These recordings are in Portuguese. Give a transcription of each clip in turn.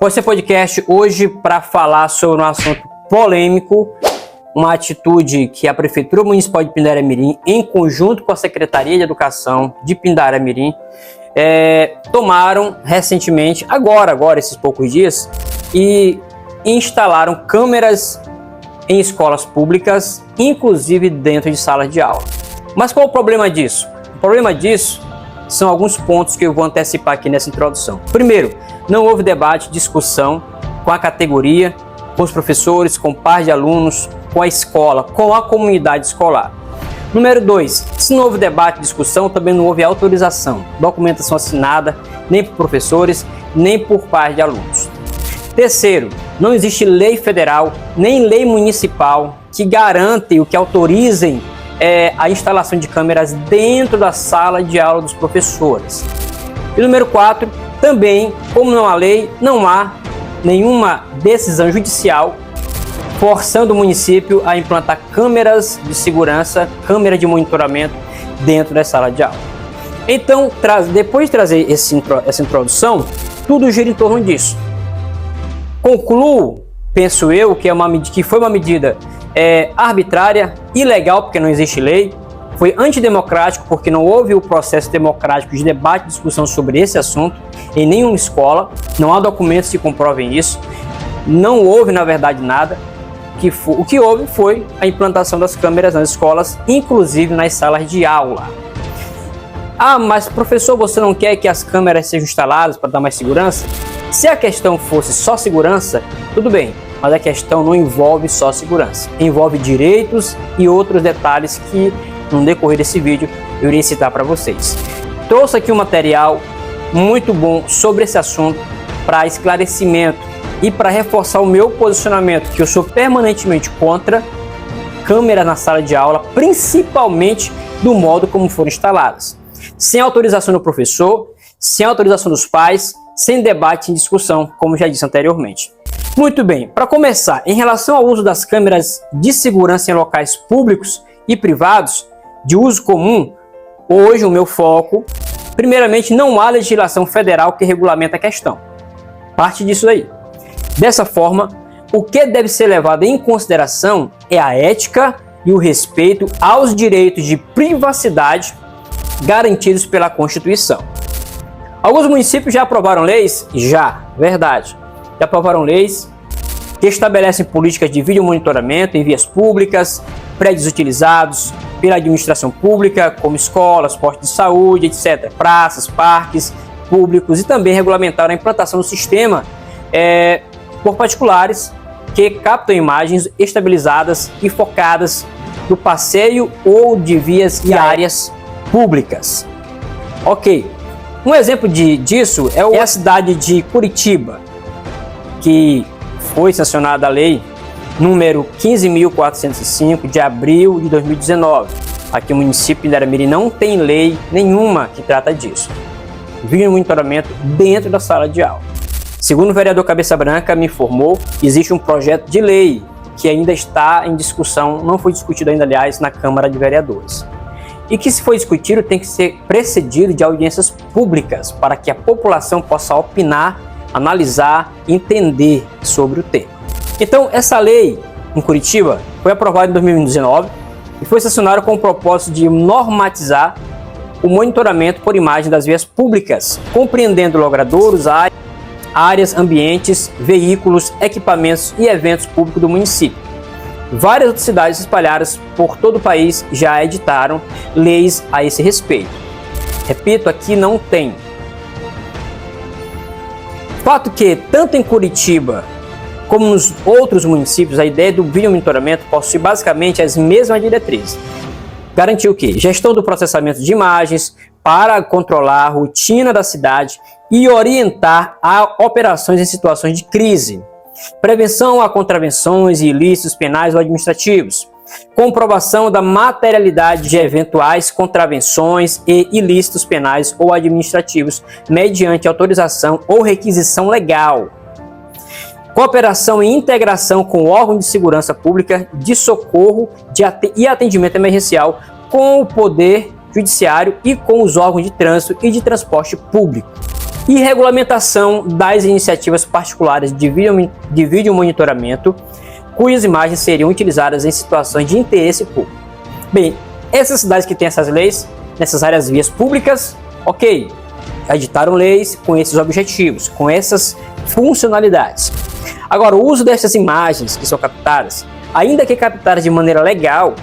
Esse podcast hoje para falar sobre um assunto polêmico, uma atitude que a Prefeitura Municipal de Pindaramirim, em conjunto com a Secretaria de Educação de Pindaramirim, tomaram recentemente, agora esses poucos dias, e instalaram câmeras em escolas públicas, inclusive dentro de salas de aula. Mas qual o problema disso? O problema disso são alguns pontos que eu vou antecipar aqui nessa introdução. Primeiro, não houve debate, discussão com a categoria, com os professores, com pares de alunos, com a escola, com a comunidade escolar. Número 2, se não houve debate, discussão, também não houve autorização, documentação assinada, nem por professores, nem por pares de alunos. Terceiro, não existe lei federal, nem lei municipal que garantem ou que autorizem a instalação de câmeras dentro da sala de aula dos professores. E número 4, também, como não há lei, não há nenhuma decisão judicial forçando o município a implantar câmeras de segurança, câmeras de monitoramento dentro da sala de aula. Então, depois de trazer essa introdução, tudo gira em torno disso. Concluo, penso eu, que foi uma medida arbitrária, ilegal, porque não existe lei, foi antidemocrático, porque não houve o processo democrático de debate e discussão sobre esse assunto em nenhuma escola, não há documentos que comprovem isso, não houve, na verdade, nada. O que houve foi a implantação das câmeras nas escolas, inclusive nas salas de aula. Ah, mas professor, você não quer que as câmeras sejam instaladas para dar mais segurança? Se a questão fosse só segurança, tudo bem, mas a questão não envolve só segurança, envolve direitos e outros detalhes que, no decorrer desse vídeo, eu irei citar para vocês. Trouxe aqui um material muito bom sobre esse assunto para esclarecimento e para reforçar o meu posicionamento, que eu sou permanentemente contra câmeras na sala de aula, principalmente do modo como foram instaladas. Sem autorização do professor, sem autorização dos pais, sem debate e discussão, como já disse anteriormente. Muito bem, para começar, em relação ao uso das câmeras de segurança em locais públicos e privados de uso comum, hoje o meu foco, primeiramente, não há legislação federal que regulamenta a questão. Parte disso aí. Dessa forma, o que deve ser levado em consideração é a ética e o respeito aos direitos de privacidade garantidos pela Constituição. Alguns municípios já aprovaram leis? Verdade. Já aprovaram leis que estabelecem políticas de vídeo monitoramento em vias públicas, prédios utilizados pela administração pública, como escolas, postos de saúde, etc., praças, parques públicos, e também regulamentaram a implantação do sistema por particulares que captam imagens estabilizadas e focadas do passeio ou de vias e áreas públicas. Ok. Um exemplo disso é a cidade de Curitiba, que foi sancionada a lei número 15.405 de abril de 2019. Aqui o município de Pindaramirim não tem lei nenhuma que trata disso. Vídeo monitoramento dentro da sala de aula. Segundo o vereador Cabeça Branca me informou, existe um projeto de lei que ainda está em discussão, não foi discutido ainda, aliás, na Câmara de Vereadores. E que, se for discutido, tem que ser precedido de audiências públicas para que a população possa opinar, analisar, entender sobre o tema. Então, essa lei em Curitiba foi aprovada em 2019 e foi sancionada com o propósito de normatizar o monitoramento por imagem das vias públicas, compreendendo logradouros, áreas, ambientes, veículos, equipamentos e eventos públicos do município. Várias outras cidades espalhadas por todo o país já editaram leis a esse respeito. Repito, aqui não tem. Fato que, tanto em Curitiba como nos outros municípios, a ideia do vídeo monitoramento possui basicamente as mesmas diretrizes. Garantir o quê? Gestão do processamento de imagens para controlar a rotina da cidade e orientar a operações em situações de crise. Prevenção a contravenções e ilícitos penais ou administrativos. Comprovação da materialidade de eventuais contravenções e ilícitos penais ou administrativos mediante autorização ou requisição legal. Cooperação e integração com o órgão de segurança pública, de socorro e atendimento emergencial com o Poder Judiciário e com os órgãos de trânsito e de transporte público. e regulamentação das iniciativas particulares de vídeo monitoramento, cujas imagens seriam utilizadas em situações de interesse público. Bem, essas cidades que têm essas leis, nessas áreas vias públicas, ok, editaram leis com esses objetivos, com essas funcionalidades. Agora, o uso dessas imagens que são captadas, ainda que captadas de maneira legal,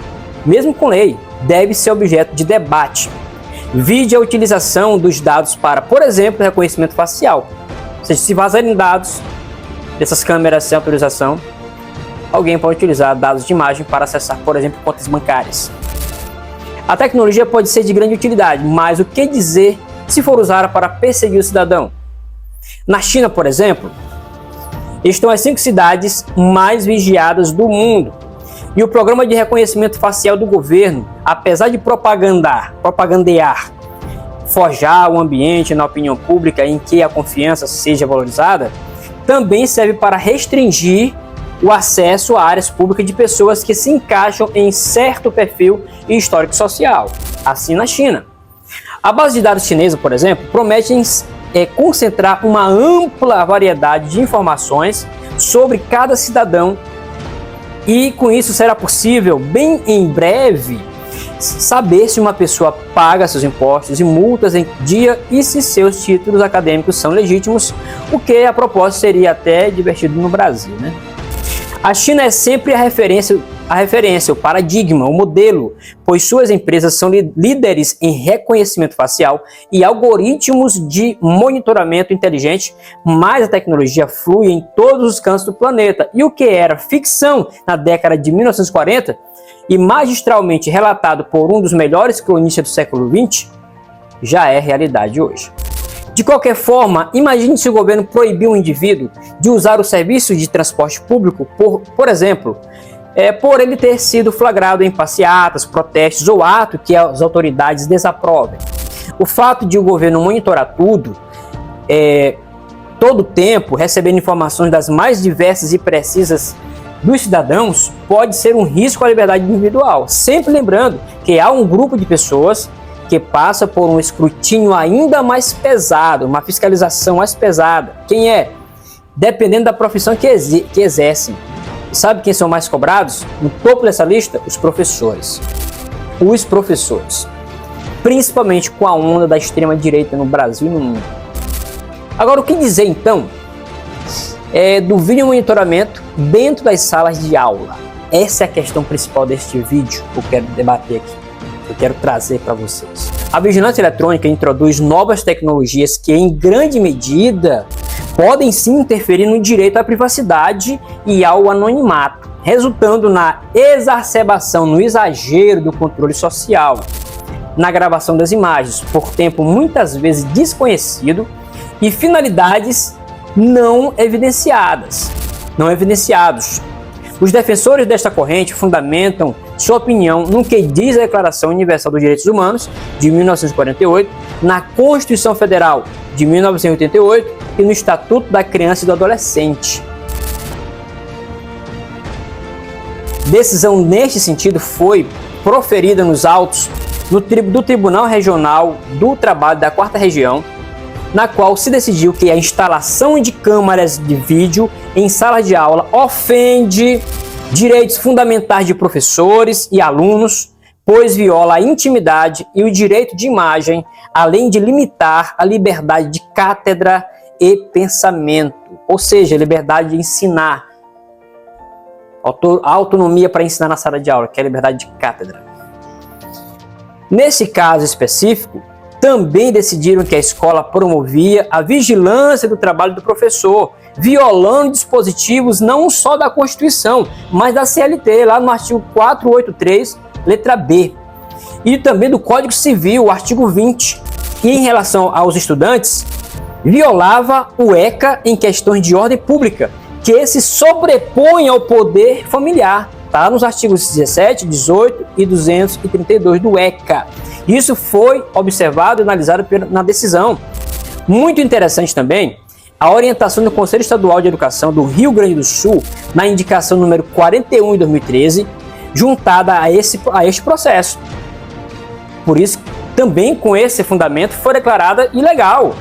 mesmo com lei, deve ser objeto de debate. Vide a utilização dos dados para, por exemplo, reconhecimento facial. Ou seja, se vazarem dados dessas câmeras sem autorização, alguém pode utilizar dados de imagem para acessar, por exemplo, contas bancárias. A tecnologia pode ser de grande utilidade, mas o que dizer se for usada para perseguir o cidadão? Na China, por exemplo, estão as 5 cidades mais vigiadas do mundo. E o programa de reconhecimento facial do governo, apesar de propagandear, forjar o ambiente na opinião pública em que a confiança seja valorizada, também serve para restringir o acesso a áreas públicas de pessoas que se encaixam em certo perfil e histórico social, assim na China. A base de dados chinesa, por exemplo, promete concentrar uma ampla variedade de informações sobre cada cidadão e com isso será possível, bem em breve, saber se uma pessoa paga seus impostos e multas em dia e se seus títulos acadêmicos são legítimos, o que a propósito seria até divertido no Brasil, né? A China é sempre a referência, o paradigma, o modelo, pois suas empresas são líderes em reconhecimento facial e algoritmos de monitoramento inteligente, mas a tecnologia flui em todos os cantos do planeta. E o que era ficção na década de 1940 e magistralmente relatado por um dos melhores cronistas do século XX, já é realidade hoje. De qualquer forma, imagine se o governo proibir um indivíduo de usar o serviço de transporte público, por exemplo, por ele ter sido flagrado em passeatas, protestos ou ato que as autoridades desaprovem. O fato de o governo monitorar tudo, todo o tempo, recebendo informações das mais diversas e precisas dos cidadãos, pode ser um risco à liberdade individual. Sempre lembrando que há um grupo de pessoas que passa por um escrutínio ainda mais pesado, uma fiscalização mais pesada. Quem é? Dependendo da profissão que exercem. Sabe quem são mais cobrados? No topo dessa lista, os professores. Os professores. Principalmente com a onda da extrema-direita no Brasil e no mundo. Agora, o que dizer então do vídeo monitoramento dentro das salas de aula? Essa é a questão principal deste vídeo que eu quero debater aqui. Eu quero trazer para vocês. A vigilância eletrônica introduz novas tecnologias que, em grande medida, podem sim interferir no direito à privacidade e ao anonimato, resultando na exacerbação, no exagero do controle social, na gravação das imagens, por tempo muitas vezes desconhecido e finalidades não evidenciados. Os defensores desta corrente fundamentam sua opinião no que diz a Declaração Universal dos Direitos Humanos de 1948, na Constituição Federal de 1988 e no Estatuto da Criança e do Adolescente. Decisão neste sentido foi proferida nos autos do Tribunal Regional do Trabalho da 4ª Região, na qual se decidiu que a instalação de câmaras de vídeo em sala de aula ofende direitos fundamentais de professores e alunos, pois viola a intimidade e o direito de imagem, além de limitar a liberdade de cátedra e pensamento, ou seja, a liberdade de ensinar, a autonomia para ensinar na sala de aula, que é a liberdade de cátedra. Nesse caso específico, também decidiram que a escola promovia a vigilância do trabalho do professor, violando dispositivos não só da Constituição, mas da CLT, lá no artigo 483, letra B, e também do Código Civil, o artigo 20. E em relação aos estudantes, violava o ECA em questões de ordem pública, que se sobrepõe ao poder familiar. Está nos artigos 17, 18 e 232 do ECA. Isso foi observado e analisado na decisão. Muito interessante também a orientação do Conselho Estadual de Educação do Rio Grande do Sul, na indicação número 41 de 2013, juntada a este processo. Por isso, também com esse fundamento, foi declarada ilegal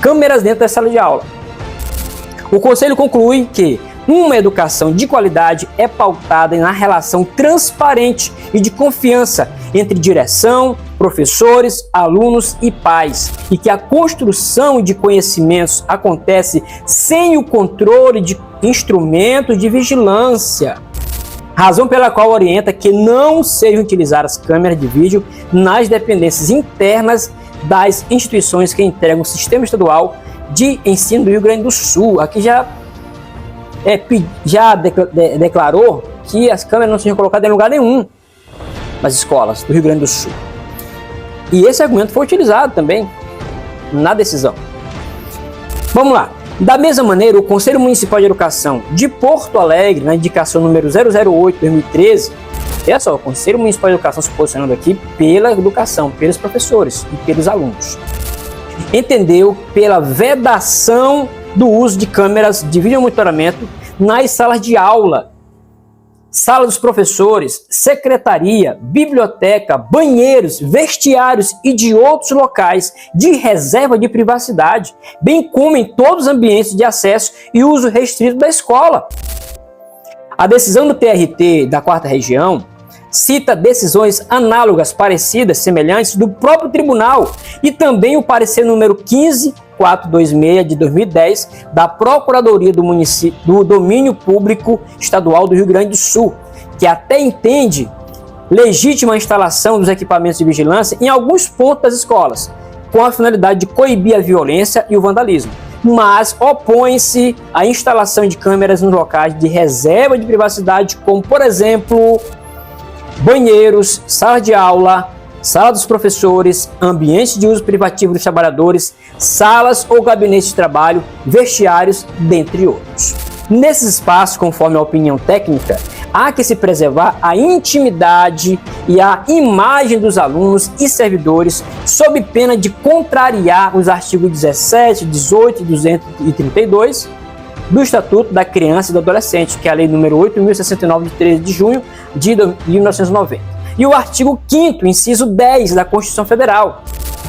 câmeras dentro da sala de aula. O Conselho conclui que uma educação de qualidade é pautada na relação transparente e de confiança entre direção, professores, alunos e pais, e que a construção de conhecimentos acontece sem o controle de instrumentos de vigilância. Razão pela qual orienta que não sejam utilizadas câmeras de vídeo nas dependências internas das instituições que integram o Sistema Estadual de Ensino do Rio Grande do Sul. Aqui já declarou que as câmeras não sejam colocadas em lugar nenhum nas escolas do Rio Grande do Sul. E esse argumento foi utilizado também na decisão. Vamos lá. Da mesma maneira, o Conselho Municipal de Educação de Porto Alegre, na indicação número 008/2013, olha só, o Conselho Municipal de Educação se posicionando aqui pela educação, pelos professores e pelos alunos, entendeu pela vedação do uso de câmeras de vídeo monitoramento nas salas de aula, sala dos professores, secretaria, biblioteca, banheiros, vestiários e de outros locais de reserva de privacidade, bem como em todos os ambientes de acesso e uso restrito da escola. A decisão do TRT da 4ª Região cita decisões análogas, parecidas, semelhantes do próprio tribunal e também o parecer número 15426 de 2010 da Procuradoria do Domínio Público Estadual do Rio Grande do Sul, que até entende legítima a instalação dos equipamentos de vigilância em alguns pontos das escolas, com a finalidade de coibir a violência e o vandalismo, mas opõe-se à instalação de câmeras nos locais de reserva de privacidade, como, por exemplo, banheiros, sala de aula, sala dos professores, ambientes de uso privativo dos trabalhadores, salas ou gabinetes de trabalho, vestiários, dentre outros. Nesses espaços, conforme a opinião técnica, há que se preservar a intimidade e a imagem dos alunos e servidores, sob pena de contrariar os artigos 17, 18 e 232 do Estatuto da Criança e do Adolescente, que é a Lei número 8.069, de 13 de junho de 1990. E o artigo 5º, inciso 10 da Constituição Federal,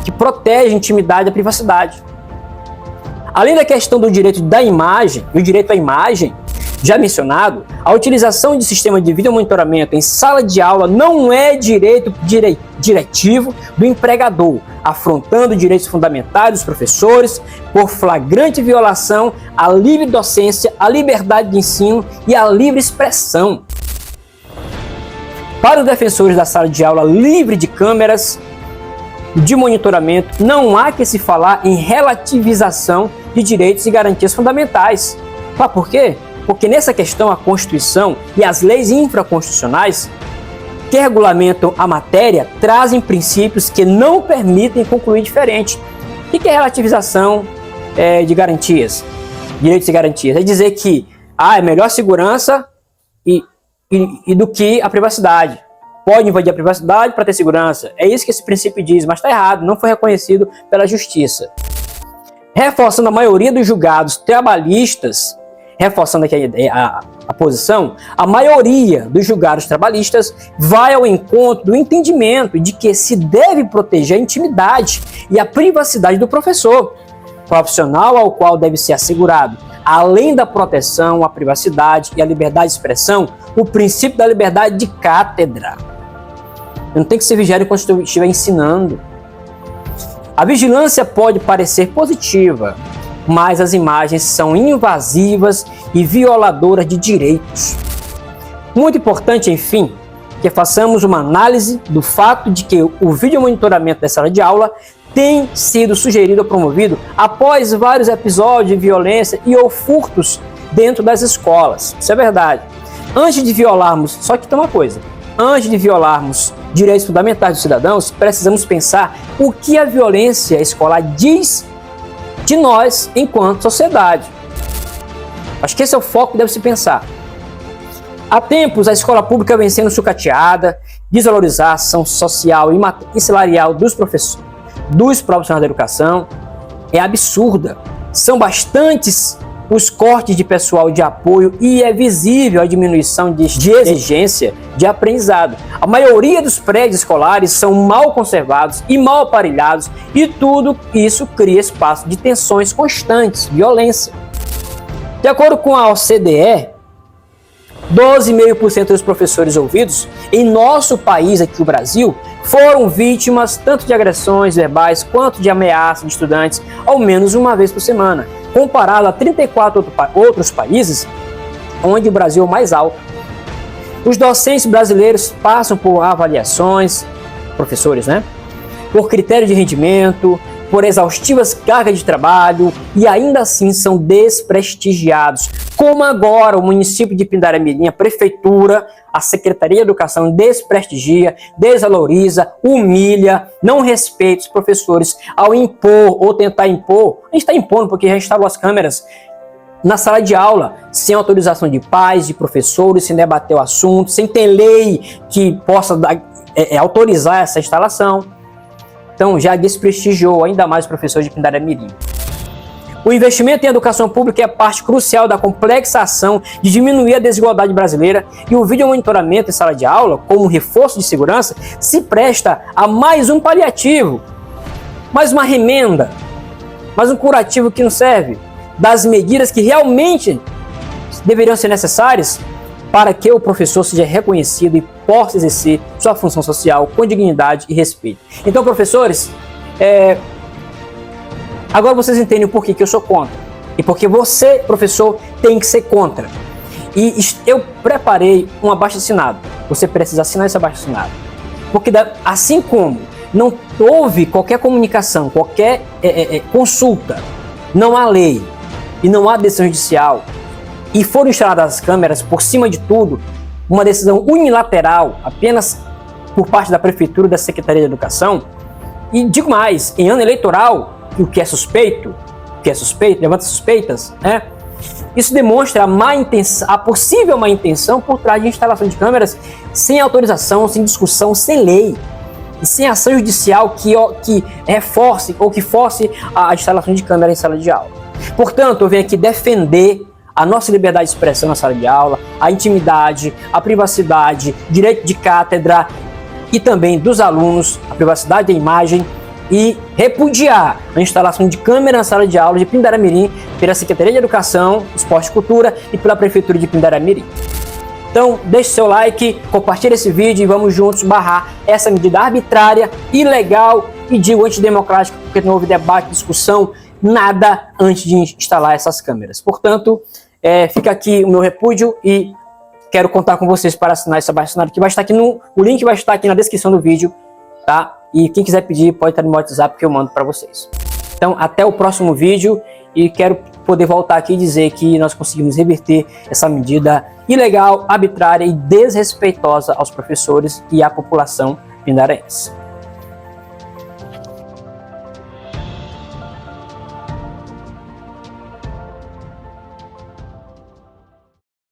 que protege a intimidade e a privacidade. Além da questão do direito da imagem, e o direito à imagem, já mencionado, a utilização de sistema de vídeo monitoramento em sala de aula não é direito diretivo do empregador, afrontando direitos fundamentais dos professores por flagrante violação à livre docência, à liberdade de ensino e à livre expressão. Para os defensores da sala de aula livre de câmeras de monitoramento, não há que se falar em relativização de direitos e garantias fundamentais. Mas por quê? Porque nessa questão a Constituição e as leis infraconstitucionais que regulamentam a matéria trazem princípios que não permitem concluir diferente. O que é relativização de garantias, direitos e garantias? É dizer que é melhor segurança do que a privacidade. Pode invadir a privacidade para ter segurança. É isso que esse princípio diz, mas está errado, não foi reconhecido pela Justiça. Reforçando a maioria dos julgados trabalhistas, reforçando aqui a posição, a maioria dos julgados trabalhistas vai ao encontro do entendimento de que se deve proteger a intimidade e a privacidade do professor, profissional ao qual deve ser assegurado, além da proteção à privacidade e à liberdade de expressão, o princípio da liberdade de cátedra. Não tem que ser vigiado enquanto estiver ensinando. A vigilância pode parecer positiva, mas as imagens são invasivas e violadoras de direitos. Muito importante, enfim, que façamos uma análise do fato de que o vídeo monitoramento da sala de aula tem sido sugerido ou promovido após vários episódios de violência e ou furtos dentro das escolas. Isso é verdade. Antes de violarmos, só que tem uma coisa, antes de violarmos direitos fundamentais dos cidadãos, precisamos pensar o que a violência escolar diz de nós enquanto sociedade. Acho que esse é o foco que deve se pensar. Há tempos, a escola pública vem sendo sucateada, desvalorização social e salarial dos professores, dos profissionais da educação, é absurda. São bastantes os cortes de pessoal de apoio e é visível a diminuição de exigência de aprendizado. A maioria dos prédios escolares são mal conservados e mal aparelhados e tudo isso cria espaço de tensões constantes, violência. De acordo com a OCDE, 12,5% dos professores ouvidos em nosso país, aqui no Brasil, foram vítimas tanto de agressões verbais quanto de ameaças de estudantes ao menos uma vez por semana, comparado a 34 outros países, onde o Brasil é o mais alto. Os docentes brasileiros passam por avaliações, professores, né? Por critério de rendimento, por exaustivas cargas de trabalho e ainda assim são desprestigiados. Como agora o município de Pindaranmirim, a prefeitura, a Secretaria de Educação desprestigia, desvaloriza, humilha, não respeita os professores ao impor ou tentar impor. A gente está impondo porque já instalou as câmeras na sala de aula, sem autorização de pais, de professores, sem debater o assunto, sem ter lei que possa autorizar essa instalação. Então já desprestigiou ainda mais os professores de Pindaranmirim. O investimento em educação pública é parte crucial da complexa ação de diminuir a desigualdade brasileira e o vídeo monitoramento em sala de aula, como um reforço de segurança, se presta a mais um paliativo, mais uma remenda, mais um curativo que não serve, das medidas que realmente deveriam ser necessárias para que o professor seja reconhecido e possa exercer sua função social com dignidade e respeito. Então, professores, agora vocês entendem o porquê que eu sou contra. E porque você, professor, tem que ser contra. E eu preparei um abaixo-assinado. Você precisa assinar esse abaixo-assinado. Porque assim como não houve qualquer comunicação, qualquer consulta, não há lei e não há decisão judicial, e foram instaladas as câmeras por cima de tudo, uma decisão unilateral, apenas por parte da Prefeitura e da Secretaria de Educação, e digo mais, em ano eleitoral, o que é suspeito, levanta suspeitas, né? Isso demonstra a possível má intenção por trás de instalação de câmeras sem autorização, sem discussão, sem lei, e sem ação judicial que reforce ou que force a instalação de câmera em sala de aula. Portanto, eu venho aqui defender a nossa liberdade de expressão na sala de aula, a intimidade, a privacidade, direito de cátedra e também dos alunos, a privacidade da imagem, e repudiar a instalação de câmera na sala de aula de Pindaranmirim pela Secretaria de Educação, Esporte e Cultura e pela Prefeitura de Pindaranmirim. Então, deixe seu like, compartilhe esse vídeo e vamos juntos barrar essa medida arbitrária, ilegal e digo antidemocrática, porque não houve debate, discussão, nada antes de instalar essas câmeras. Portanto, fica aqui o meu repúdio e quero contar com vocês para assinar esse abaixo-assinado que vai estar aqui o link vai estar aqui na descrição do vídeo, tá? E quem quiser pedir pode estar no meu WhatsApp que eu mando para vocês. Então, até o próximo vídeo e quero poder voltar aqui e dizer que nós conseguimos reverter essa medida ilegal, arbitrária e desrespeitosa aos professores e à população pindarense.